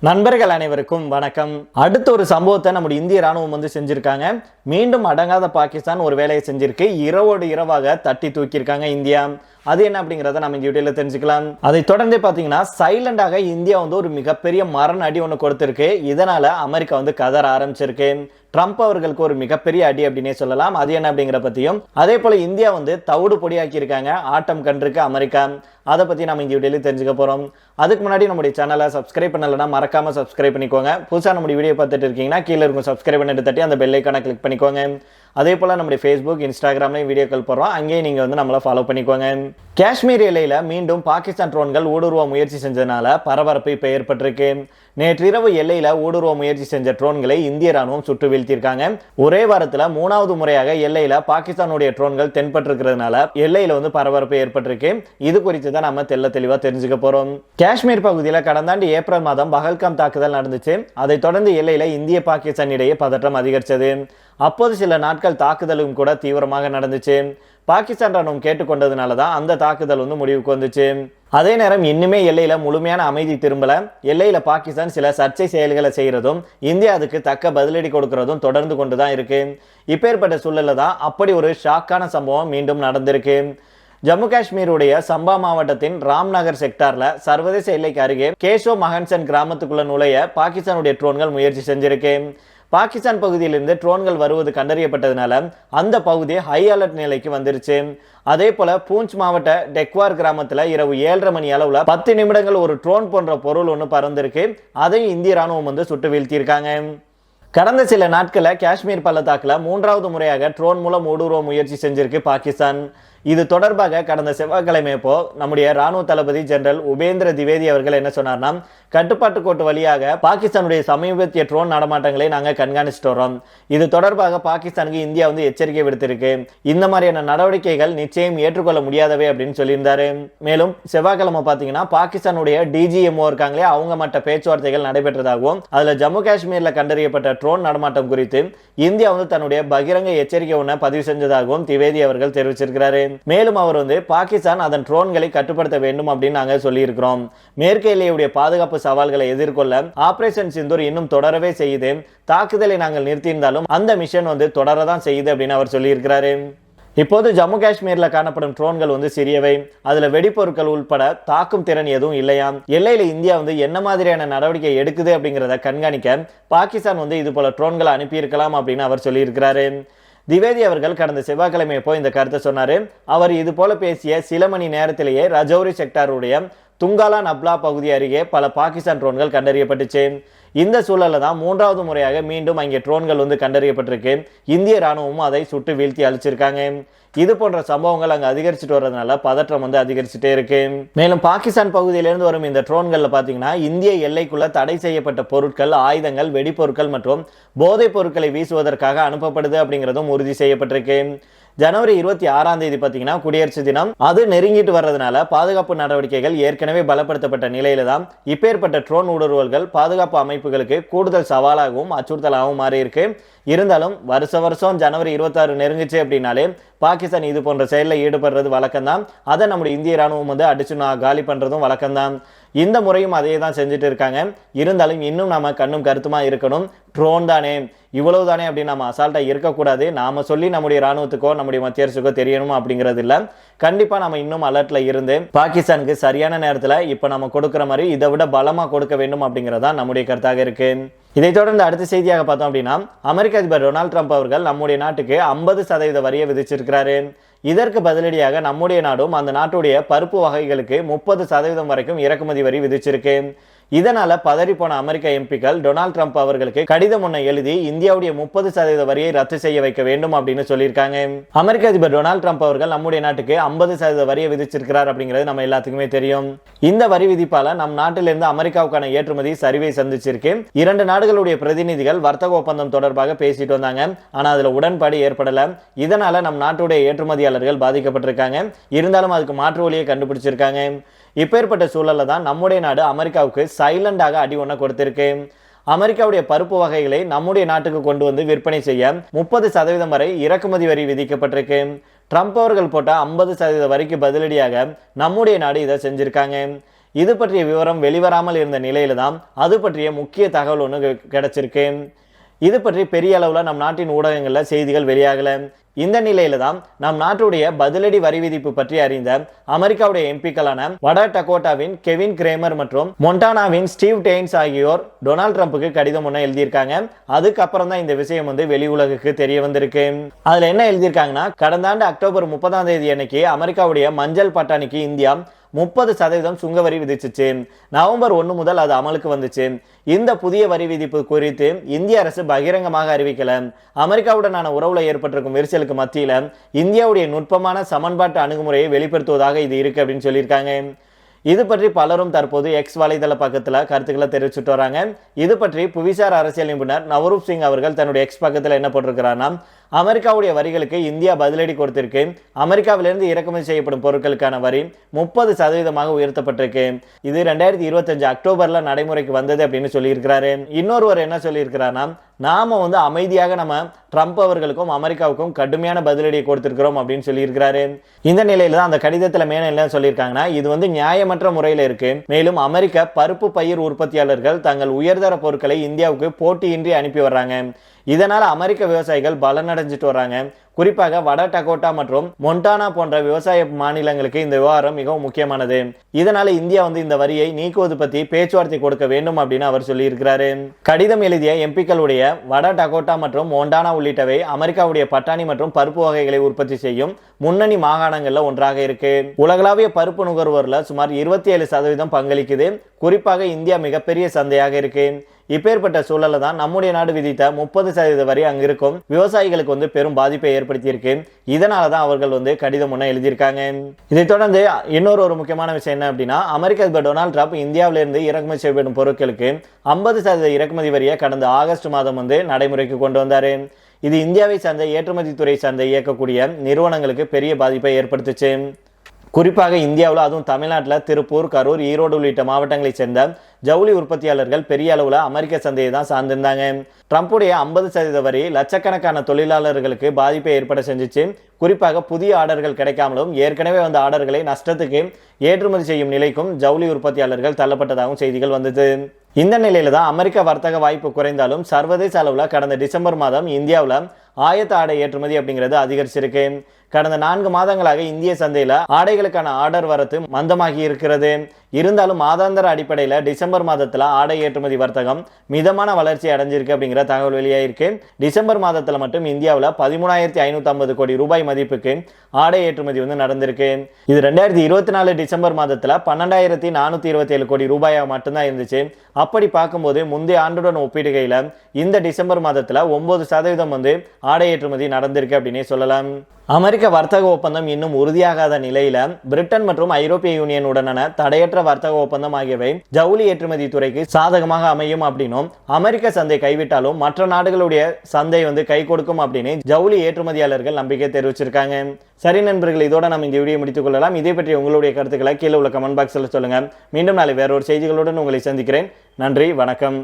நண்பர்கள் அனைவருக்கும் வணக்கம். அடுத்த ஒரு சம்பவத்தை நம்முடைய இந்திய ராணுவம் செஞ்சிருக்காங்க. மீண்டும் அடங்காத பாகிஸ்தான் ஒரு வேலையை செஞ்சிருக்கு. இரவோடு இரவாக தட்டி தூக்கியிருக்காங்க இந்தியா. அது என்ன அப்படிங்கிறத நம்ம இந்த வீடியோல தெரிஞ்சுக்கலாம். அதை தொடர்ந்து பாத்தீங்கன்னா சைலண்டாக இந்தியா ஒரு மிகப்பெரிய மரண அடி ஒன்று கொடுத்திருக்கு. இதனால அமெரிக்கா கதற ஆரம்பிச்சிருக்கு. ட்ரம்ப் அவர்களுக்கு ஒரு மிகப்பெரிய அடி அப்படின்னே சொல்லலாம். அது என்ன அப்படிங்கிற பத்தியும், அதே போல இந்தியா தவிடு பொடியாக்கி இருக்காங்க. ஆட்டம் கண்டிருக்கு அமெரிக்கா. அதை பத்தி நம்ம இந்த வீடியோல தெரிஞ்சுக்க போறோம். அதுக்கு முன்னாடி நம்முடைய சேனலை சப்ஸ்கிரைப் பண்ணலன்னா மறக்காம சப்ஸ்கிரைப் பண்ணிக்கோங்க. புதுசா நம்முடைய வீடியோ பார்த்துட்டு இருக்கீங்கன்னா கீழே இருக்கும் சப்ஸ்கிரைப் பண்ணிட்டு தட்டி அந்த பெல் ஐக்கானை கிளிக் பண்ணிக்கோங்க. அதே போல நம்முடைய ஃபேஸ்புக், இன்ஸ்டாகிராம்லையும் வீடியோக்கள் போடுறோம். அங்கேயும் நீங்க நம்மளை ஃபாலோ பண்ணிக்கோங்க. காஷ்மீர் எல்லையில மீண்டும் பாகிஸ்தான் ட்ரோன்கள் ஊடுருவ முயற்சி செஞ்சதுனால பரபரப்பு இப்ப ஏற்பட்டிருக்கு. நேற்றிரவு எல்லையில ஊடுருவ முயற்சி செஞ்ச ட்ரோன்களை இந்திய ராணுவம் சுட்டு வீழ்த்தியிருக்காங்க. ஒரே வாரத்துல 3வது முறையாக எல்லையில பாகிஸ்தானுடைய ட்ரோன்கள் தென்பட்டிருக்கிறதுனால எல்லையில பரபரப்பு ஏற்பட்டிருக்கு. இது குறித்து தான் நம்ம தெளிவா தெரிஞ்சுக்க போறோம். காஷ்மீர் பகுதியில் கடந்த ஆண்டு ஏப்ரல் மாதம் பஹல்காம் தாக்குதல் நடந்துச்சு. அதை தொடர்ந்து எல்லையில இந்திய பாகிஸ்தான் இடையே பதற்றம் அதிகரிச்சது. அப்போது சில நாட்கள் தாக்குதலும் கூட தீவிரமாக நடந்துச்சு. பாகிஸ்தான் ராணுவம் கேட்டுக்கொண்டதுனால தான் அந்த தாக்குதல் முடிவுக்கு வந்துச்சு. அதே நேரம் இன்னுமே எல்லையில முழுமையான அமைதி திரும்பல. எல்லையில பாகிஸ்தான் சில சர்ச்சை செயல்களை செய்யறதும் இந்தியா அதுக்கு தக்க பதிலடி கொடுக்கறதும் தொடர்ந்து கொண்டுதான் இருக்கு. இப்பேற்பட்ட சூழல்ல தான் அப்படி ஒரு ஷாக்கான சம்பவம் மீண்டும் நடந்திருக்கு. ஜம்மு காஷ்மீருடைய சம்பா மாவட்டத்தின் ராம்நகர் செக்டார்ல சர்வதேச எல்லைக்கு அருகே கேஷோ மஹன்சன் கிராமத்துக்குள்ள நுழைய பாகிஸ்தானுடைய ட்ரோன்கள் முயற்சி செஞ்சிருக்கு. பாகிஸ்தான் பகுதியிலிருந்து ட்ரோன்கள் வருவது கண்டறியப்பட்டதுனால அந்த பகுதி ஹை அலர்ட் நிலைக்கு வந்துருச்சு. அதே போல பூஞ்ச் மாவட்ட டெக்வார் கிராமத்துல இரவு 7:30 மணி அளவுல 10 நிமிடங்கள் ஒரு ட்ரோன் போன்ற பொருள் ஒன்று பறந்திருக்கு. அதையும் இந்திய ராணுவம் சுட்டு வீழ்த்தியிருக்காங்க. கடந்த சில நாட்கள்ல காஷ்மீர் பள்ளத்தாக்குல 3வது முறையாக ட்ரோன் மூலம் ஊடுருவ முயற்சி செஞ்சிருக்கு பாகிஸ்தான். இது தொடர்பாக கடந்த செவ்வாய்க்கிழமை நம்முடைய ராணுவ தளபதி ஜெனரல் உபேந்திர திவேதி அவர்கள் என்ன சொன்னார்னா, கட்டுப்பாட்டு கோட்டு வழியாக பாகிஸ்தானுடைய சமீபத்திய ட்ரோன் நடமாட்டங்களை நாங்கள் கண்காணிச்சுட்டு வரோம். இது தொடர்பாக பாகிஸ்தானுக்கு இந்தியா எச்சரிக்கை விடுத்திருக்கு. இந்த மாதிரியான நடவடிக்கைகள் நிச்சயம் ஏற்றுக்கொள்ள முடியாதவை அப்படின்னு சொல்லியிருந்தாரு. மேலும் செவ்வாய்க்கிழமை பாத்தீங்கன்னா பாகிஸ்தானுடைய டிஜிஎம்ஓ இருக்காங்களே, அவங்க மற்ற பேச்சுவார்த்தைகள் நடைபெற்றதாகவும் அதுல ஜம்மு காஷ்மீர்ல கண்டறியப்பட்ட ட்ரோன் நடமாட்டம் குறித்து இந்தியா தன்னுடைய பகிரங்க எச்சரிக்கை ஒன்றை பதிவு செஞ்சதாகவும் திவேதி அவர்கள் தெரிவிச்சிருக்கிறாரு. மேலும் அவர் பாகிஸ்தான் அதன் ட்ரோன்களை கட்டுப்படுத்த வேண்டும் அப்படின்னு நாங்க சொல்லி இருக்கிறோம். மேற்கு எல்லையுடைய பாதுகாப்பு சவால்களை எதிர்கொள்ள ஆபரேஷன் சிந்தூர் இன்னும் தொடரவே செய்யுது. தாக்குதலை நாங்கள் நிறுத்தியிருந்தாலும் அந்த மிஷன் தொடரதான் செய்யுது அப்படின்னு அவர் சொல்லி இருக்கிறாரு. இப்போது ஜம்மு காஷ்மீர்ல காணப்படும் ட்ரோன்கள் சிறியவை. அதுல வெடிப்பொருட்கள் உட்பட தாக்கும் திறன் எதுவும் இல்லையாம். எல்லையில இந்தியா என்ன மாதிரியான நடவடிக்கை எடுக்குது அப்படிங்கிறத கண்காணிக்க பாகிஸ்தான் இது போல ட்ரோன்களை அனுப்பியிருக்கலாம் அப்படின்னு அவர் சொல்லி இருக்கிறாரு. திவேதி அவர்கள் கடந்த செவ்வாய்க்கிழமை இந்த கருத்தை சொன்னாரு. அவர் இது போல பேசிய சில மணி நேரத்திலேயே ரஜௌரி செக்டாருடைய துங்காலா நப்லா பகுதி அருகே பல பாகிஸ்தான் ட்ரோன்கள் கண்டறியப்பட்டுச்சு. இந்த சூழல்ல தான் 3வது முறையாக மீண்டும் அங்கே ட்ரோன்கள் கண்டறியப்பட்டிருக்கு. இந்திய ராணுவமும் அதை சுட்டு வீழ்த்தி அழிச்சிருக்காங்க. இது போன்ற சம்பவங்கள் அங்க அதிகரிச்சுட்டு வர்றதுனால பதற்றம் அதிகரிச்சுட்டே இருக்கு. மேலும் பாகிஸ்தான் பகுதியிலிருந்து வரும் இந்த ட்ரோன்கள்ல பாத்தீங்கன்னா இந்திய எல்லைக்குள்ள தடை செய்யப்பட்ட பொருட்கள், ஆயுதங்கள், வெடிப்பொருட்கள் மற்றும் போதைப் பொருட்களை வீசுவதற்காக அனுப்பப்படுது அப்படிங்கிறதும் உறுதி செய்யப்பட்டிருக்கு. ஜனவரி 26ஆம் தேதி பாத்தீங்கன்னா குடியரசு தினம் அது நெருங்கிட்டு வர்றதுனால பாதுகாப்பு நடவடிக்கைகள் ஏற்கனவே பலப்படுத்தப்பட்ட நிலையில தான் இப்பேற்பட்ட ட்ரோன் ஊடுருவல்கள் பாதுகாப்பு அமைப்புகளுக்கு கூடுதல் சவாலாகவும் அச்சுறுத்தலாகவும் மாறி இருக்கு. இருந்தாலும் வருஷம் ஜனவரி 26 நெருங்குச்சு அப்படின்னாலே பாகிஸ்தான் இது போன்ற செயலில் ஈடுபடுறது வழக்கம்தான். அதை நம்முடைய இந்திய ராணுவம் அடிச்சு காலி பண்றதும் வழக்கம்தான். இந்த முறையும் அதே தான் செஞ்சுட்டு இருக்காங்க. இருந்தாலும் இன்னும் நாம கண்ணும் கருத்துமா இருக்கணும். ட்ரோன் தானே, இவ்வளவு தானே அப்படின்னு நம்ம அசால்ட்டா இருக்கக்கூடாது. நாம சொல்லி நம்முடைய ராணுவத்துக்கோ நம்முடைய மத்திய அரசுக்கோ தெரியணும் அப்படிங்கிறது இல்ல. கண்டிப்பா நம்ம இன்னும் அலர்ட்ல இருந்து பாகிஸ்தானுக்கு சரியான நேரத்துல இப்ப நம்ம கொடுக்கிற மாதிரி இதை விட பலமா கொடுக்க வேண்டும் அப்படிங்கறதா நம்முடைய கருத்தாக இருக்கு. இதை தொடர்ந்து அடுத்த செய்தியாக பார்த்தோம் அப்படின்னா, அமெரிக்க அதிபர் டொனால்ட் ட்ரம்ப் அவர்கள் நம்முடைய நாட்டுக்கு 50% வரியை விதிச்சிருக்கிறாரு. இதற்கு பதிலடியாக நம்முடைய நாடும் அந்த நாட்டுடைய பருப்பு வகைகளுக்கு 30% வரைக்கும் இறக்குமதி வரி விதிச்சிருக்கு. இதனால பதறி போன அமெரிக்க எம்பிக்கள் டொனால்ட் ட்ரம்ப் அவர்களுக்கு கடிதம் ஒன்றை எழுதி இந்தியாவுடைய 30% வரியை ரத்து செய்ய வைக்க வேண்டும் அப்படின்னு சொல்லியிருக்காங்க. அமெரிக்க அதிபர் டொனால்ட் ட்ரம்ப் அவர்கள் நம்முடைய நாட்டுக்கு 50% வரியை விதிச்சிருக்கிறார் அப்படிங்கிறது நம்ம எல்லாத்துக்குமே தெரியும். இந்த வரி விதிப்பால நம் நாட்டிலிருந்து அமெரிக்காவுக்கான ஏற்றுமதி சரிவை சந்திச்சிருக்கு. 2 நாடுகளுடைய பிரதிநிதிகள் வர்த்தக ஒப்பந்தம் தொடர்பாக பேசிட்டு வந்தாங்க. ஆனா அதுல உடன்பாடு ஏற்படல. இதனால நம் நாட்டுடைய ஏற்றுமதியாளர்கள் பாதிக்கப்பட்டிருக்காங்க. இருந்தாலும் அதுக்கு மாற்று வழியை கண்டுபிடிச்சிருக்காங்க. இப்பேற்பட்ட சூழல்ல தான் நம்முடைய நாடு அமெரிக்காவுக்கு சைலண்டாக அடி ஒன்றை கொடுத்திருக்கு. அமெரிக்காவுடைய பருப்பு வகைகளை நம்முடைய நாட்டுக்கு கொண்டு விற்பனை செய்ய 30% வரை இறக்குமதி வரி விதிக்கப்பட்டிருக்கு. ட்ரம்ப் அவர்கள் போட்ட 50% வரிக்கு பதிலடியாக நம்முடைய நாடு இதை செஞ்சிருக்காங்க. இது பற்றிய விவரம் வெளிவராமல் இருந்த நிலையில தான் அது பற்றிய முக்கிய தகவல் ஒன்று கிடைச்சிருக்கு. இது பற்றி பெரிய அளவில் நம் நாட்டின் ஊடகங்கள்ல செய்திகள் வெளியாகல. இந்த நிலையில தான் நம் நாட்டுடைய பதிலடி வரி விதிப்பு பற்றி அறிந்த அமெரிக்காவுடைய எம்பிக்களான வட டகோட்டாவின் கெவின் கிரேமர் மற்றும் மொன்டானாவின் ஸ்டீவ் டெய்ன்ஸ் ஆகியோர் டொனால்ட் ட்ரம்புக்கு கடிதம் ஒன்று எழுதியிருக்காங்க. அதுக்கப்புறம் தான் இந்த விஷயம் வெளி உலகுக்கு தெரிய வந்திருக்கு. அதுல என்ன எழுதியிருக்காங்கன்னா, கடந்த ஆண்டு அக்டோபர் 30 அன்னைக்கு அமெரிக்காவுடைய மஞ்சள் பட்டாணிக்கு இந்தியா 30% சுங்க வரி விதிச்சிச்சு. நவம்பர் 1 முதல் அது அமலுக்கு வந்துச்சு. இந்த புதிய வரி விதிப்பு குறித்து இந்திய அரசு பகிரங்கமாக அறிவிக்கல. அமெரிக்காவுடனான உறவுல ஏற்பட்டிருக்கும் விரிசலுக்கு மத்தியில இந்தியாவுடைய நுட்பமான சமன்பாட்டு அணுகுமுறையை வெளிப்படுத்துவதாக இது இருக்கு அப்படின்னு சொல்லியிருக்காங்க. இது பற்றி பலரும் தற்போது எக்ஸ் வலைதள பக்கத்துல கருத்துக்களை தெரிவிச்சுட்டு வராங்க. இது பற்றி புவிசார் அரசியல் நிபுணர் நவரூப் சிங் அவர்கள் தன்னுடைய எக்ஸ் பக்கத்துல என்ன போட்டிருக்கிறார்னா, அமெரிக்காவுடைய வரிகளுக்கு இந்தியா பதிலடி கொடுத்திருக்கு. அமெரிக்காவிலிருந்து இறக்குமதி செய்யப்படும் பொருட்களுக்கான வரி 30% உயர்த்தப்பட்டிருக்கு. இது 2025 அக்டோபர்ல நடைமுறைக்கு வந்தது அப்படின்னு சொல்லியிருக்கிறாரு. இன்னொருவர் என்ன சொல்லியிருக்கிறார்னா, நாம அமைதியாக நம்ம ட்ரம்ப் அவர்களுக்கும் அமெரிக்காவுக்கும் கடுமையான பதிலடியை கொடுத்திருக்கிறோம் அப்படின்னு சொல்லியிருக்கிறாரு. இந்த நிலையில தான் அந்த கடிதத்துல மேல என்ன சொல்லியிருக்காங்கன்னா, இது நியாயமற்ற முறையில இருக்கு. மேலும் அமெரிக்க பருப்பு பயிர் உற்பத்தியாளர்கள் தங்கள் உயர்தர பொருட்களை இந்தியாவுக்கு போட்டியின்றி அனுப்பி வர்றாங்க. இதனால அமெரிக்க விவசாயிகள் பலனடைஞ்சிட்டு வர்றாங்க. குறிப்பாக வட டகோட்டா மற்றும் மொன்டானா போன்ற விவசாய மாநிலங்களுக்கு இந்த விவகாரம் மிகவும் முக்கியமானது. இதனால இந்தியா இந்த வரியை நீக்குவது பத்தி பேச்சுவார்த்தை கொடுக்க வேண்டும் அப்படின்னு அவர் சொல்லியிருக்கிறாரு. கடிதம் எழுதிய எம்பிக்களுடைய வட டகோட்டா மற்றும் மொன்டானா உள்ளிட்டவை அமெரிக்காவுடைய பட்டாணி மற்றும் பருப்பு வகைகளை உற்பத்தி செய்யும் முன்னணி மாகாணங்கள்ல ஒன்றாக இருக்கு. உலகளாவிய பருப்பு நுகர்வோர்ல சுமார் 27% பங்களிக்குது. குறிப்பாக இந்தியா மிகப்பெரிய சந்தையாக இருக்கு. இப்பேற்பட்ட சூழல்ல தான் நம்முடைய நாடு விதித்த 30% வரி அங்க இருக்கும் விவசாயிகளுக்கு பெரும் பாதிப்பை ஏற்படுத்தி இருக்கு. இதனாலதான் அவர்கள் கடிதம் ஒண்ணு எழுதியிருக்காங்க. இதை தொடர்ந்து இன்னொரு முக்கியமான விஷயம் என்ன அப்படின்னா, அமெரிக்க அதிபர் டொனால்ட் ட்ரம்ப் இந்தியாவிலிருந்து இறக்குமதி செய்யப்படும் பொருட்களுக்கு 50% இறக்குமதி வரியை கடந்த ஆகஸ்ட் மாதம் நடைமுறைக்கு கொண்டு வந்தாரு. இது இந்தியாவை சார்ந்த ஏற்றுமதி துறை சார்ந்த இயக்கக்கூடிய நிறுவனங்களுக்கு பெரிய பாதிப்பை ஏற்படுத்துச்சு. குறிப்பாக இந்தியாவில் அதுவும் தமிழ்நாட்டில் திருப்பூர், கரூர், ஈரோடு உள்ளிட்ட மாவட்டங்களை சேர்ந்த ஜவுளி உற்பத்தியாளர்கள் பெரிய அளவில் அமெரிக்க சந்தையை தான் சார்ந்திருந்தாங்க. ட்ரம்புடைய 50% வரி லட்சக்கணக்கான தொழிலாளர்களுக்கு பாதிப்பை ஏற்பட செஞ்சிச்சு. குறிப்பாக புதிய ஆர்டர்கள் கிடைக்காமலும் ஏற்கனவே வந்த ஆர்டர்களை நஷ்டத்துக்கு ஏற்றுமதி செய்யும் நிலைக்கும் ஜவுளி உற்பத்தியாளர்கள் தள்ளப்பட்டதாகவும் செய்திகள் வந்தது. இந்த நிலையில தான் அமெரிக்க வர்த்தக வாய்ப்பு குறைந்தாலும் சர்வதேச அளவில் கடந்த டிசம்பர் மாதம் இந்தியாவில் ஆயத்த ஆடை ஏற்றுமதி அப்படிங்கிறது அதிகரிச்சிருக்கு. கடந்த 4 மாதங்களாக இந்திய சந்தையில ஆடைகளுக்கான ஆர்டர் வரத்து மந்தமாகி இருக்கிறது. இருந்தாலும் மாதாந்திர அடிப்படையில் டிசம்பர் மாதத்துல ஆடை ஏற்றுமதி வர்த்தகம் மிதமான வளர்ச்சி அடைஞ்சிருக்கு அப்படிங்கிற தகவல் வெளியாயிருக்கு. டிசம்பர் மாதத்துல மட்டும் இந்தியாவில் 13,550 கோடி ரூபாய் மதிப்புக்கு ஆடை ஏற்றுமதி நடந்திருக்கு. இது 2024 டிசம்பர் மாதத்துல 12,427 கோடி ரூபாயாக மட்டும்தான் இருந்துச்சு. அப்படி பார்க்கும்போது முந்தைய ஆண்டுடன் ஒப்பிடுகையில இந்த டிசம்பர் மாதத்துல 9% ஆடை ஏற்றுமதி நடந்திருக்கு அப்படின்னே சொல்லலாம். அமெரிக்க வர்த்தக ஒப்பந்தம் இன்னும் உறுதியாகாத நிலையில பிரிட்டன் மற்றும் ஐரோப்பிய யூனியன் உடனான தடையற்ற வர்த்தக ஒப்பந்தம் ஆகியவை ஜவுளி ஏற்றுமதி துறைக்கு சாதகமாக அமையும் அப்படின்னும், அமெரிக்க சந்தை கைவிட்டாலும் மற்ற நாடுகளுடைய சந்தை கை கொடுக்கும் அப்படின்னு ஜவுளி ஏற்றுமதியாளர்கள் நம்பிக்கை தெரிவிச்சிருக்காங்க. சரி நண்பர்கள், இதோட நம்ம இந்த வீடியோ முடித்துக் கொள்ளலாம். இதை பற்றி உங்களுடைய கருத்துக்களை கீழே உள்ள கமெண்ட் பாக்ஸ்ல சொல்லுங்க. மீண்டும் நாளை வேறொரு செய்திகளுடன் உங்களை சந்திக்கிறேன். நன்றி, வணக்கம்.